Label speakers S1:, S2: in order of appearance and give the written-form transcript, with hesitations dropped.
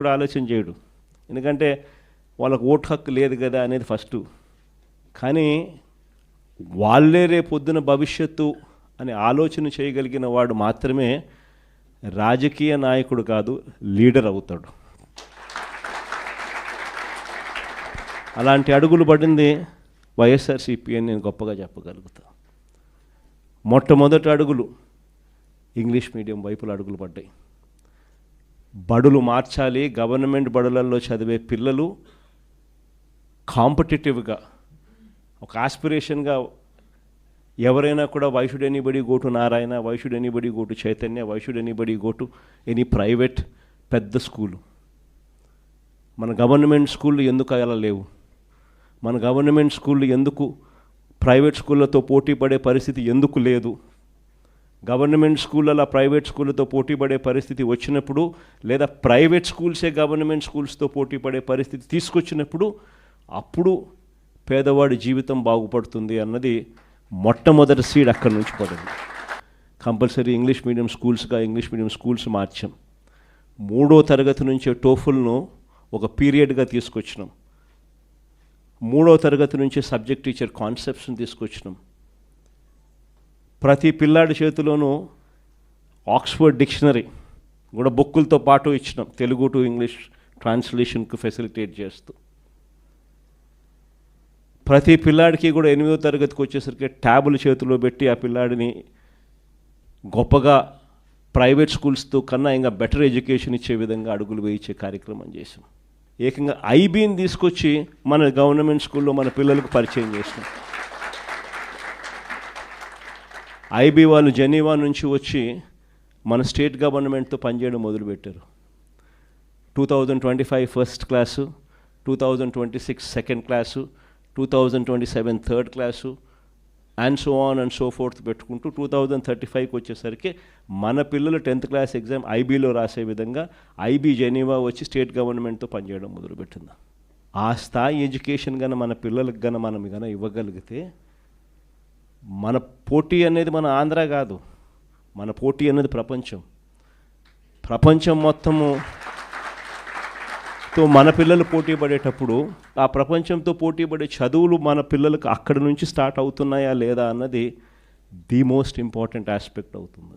S1: కూడా ఆలోచన చేయడు. ఎందుకంటే వాళ్ళకు ఓటు హక్కు లేదు కదా అనేది ఫస్టు. కానీ వాళ్ళే రేపొద్దున భవిష్యత్తు అని ఆలోచన చేయగలిగిన వాడు మాత్రమే రాజకీయ నాయకుడు కాదు, లీడర్ అవుతాడు. అలాంటి అడుగులు పడింది వైఎస్ఆర్సీపీ అని నేను గొప్పగా చెప్పగలుగుతా. మొట్టమొదటి అడుగులు ఇంగ్లీష్ మీడియం వైపుల అడుగులు పడ్డాయి. బడులు మార్చాలి, గవర్నమెంట్ బడులలో చదివే పిల్లలు కాంపిటేటివ్గా ఒక ఆస్పిరేషన్గా ఎవరైనా కూడా why should anybody go to Narayana, why should anybody go to Chaitanya, why should anybody go to any private పెద్ద స్కూలు. మన గవర్నమెంట్ స్కూళ్ళు ఎందుకు అలా లేవు? మన గవర్నమెంట్ స్కూళ్ళు ఎందుకు ప్రైవేట్ స్కూళ్ళతో పోటీ పడే పరిస్థితి ఎందుకు లేదు? గవర్నమెంట్ స్కూళ్ళ ప్రైవేట్ స్కూళ్ళతో పోటీ పడే పరిస్థితి వచ్చినప్పుడు, లేదా ప్రైవేట్ స్కూల్సే గవర్నమెంట్ స్కూల్స్తో పోటీ పడే పరిస్థితి తీసుకొచ్చినప్పుడు అప్పుడు పేదవాడి జీవితం బాగుపడుతుంది అన్నది మొట్టమొదటి సీడ్ అక్కడి నుంచి పడింది. కంపల్సరీ ఇంగ్లీష్ మీడియం స్కూల్స్గా ఇంగ్లీష్ మీడియం స్కూల్స్ మార్చాం. 3వ తరగతి నుంచే టోఫుల్ను ఒక పీరియడ్గా తీసుకొచ్చినాం. 3వ తరగతి నుంచే సబ్జెక్ట్ టీచర్ కాన్సెప్ట్స్ని తీసుకొచ్చినాం. ప్రతి పిల్లాడి చేతిలోనూ ఆక్స్ఫర్డ్ డిక్షనరీ కూడా బుక్కులతో పాటు ఇచ్చినాం, తెలుగు టు ఇంగ్లీష్ ట్రాన్స్లేషన్కు ఫెసిలిటేట్ చేస్తూ. ప్రతి పిల్లాడికి కూడా 8వ తరగతికి వచ్చేసరికి ట్యాబులు చేతిలో పెట్టి ఆ పిల్లాడిని గొప్పగా ప్రైవేట్ స్కూల్స్తో కన్నా ఇంకా బెటర్ ఎడ్యుకేషన్ ఇచ్చే విధంగా అడుగులు వేయించే కార్యక్రమం చేసాం. ఏకంగా ఐబీని తీసుకొచ్చి మన గవర్నమెంట్ స్కూల్లో మన పిల్లలకు పరిచయం చేసినాం. ఐబీ వాళ్ళు జెనీవా నుంచి వచ్చి మన స్టేట్ గవర్నమెంట్తో పనిచేయడం మొదలుపెట్టారు. 2025 first class, 2026 second class, 2027 third class and so on and so fourth పెట్టుకుంటూ 2035కి వచ్చేసరికి మన పిల్లలు 10th క్లాస్ ఎగ్జామ్ ఐబీలో రాసే విధంగా ఐబీ జెనీవా వచ్చి స్టేట్ గవర్నమెంట్తో పనిచేయడం మొదలుపెట్టింది. ఆ స్థాయి ఎడ్యుకేషన్ కన్నా మన పిల్లలకు కన్నా మనం కన్నా ఇవ్వగలిగితే, మన పోటీ అనేది మన ఆంధ్ర కాదు, మన పోటీ అనేది ప్రపంచం మొత్తము తో మన పిల్లలు పోటీ పడేటప్పుడు ఆ ప్రపంచంతో పోటీ పడే చదువులు మన పిల్లలకు అక్కడి నుంచి స్టార్ట్ అవుతున్నాయా లేదా అన్నది ది మోస్ట్ ఇంపార్టెంట్ ఆస్పెక్ట్ అవుతుంది.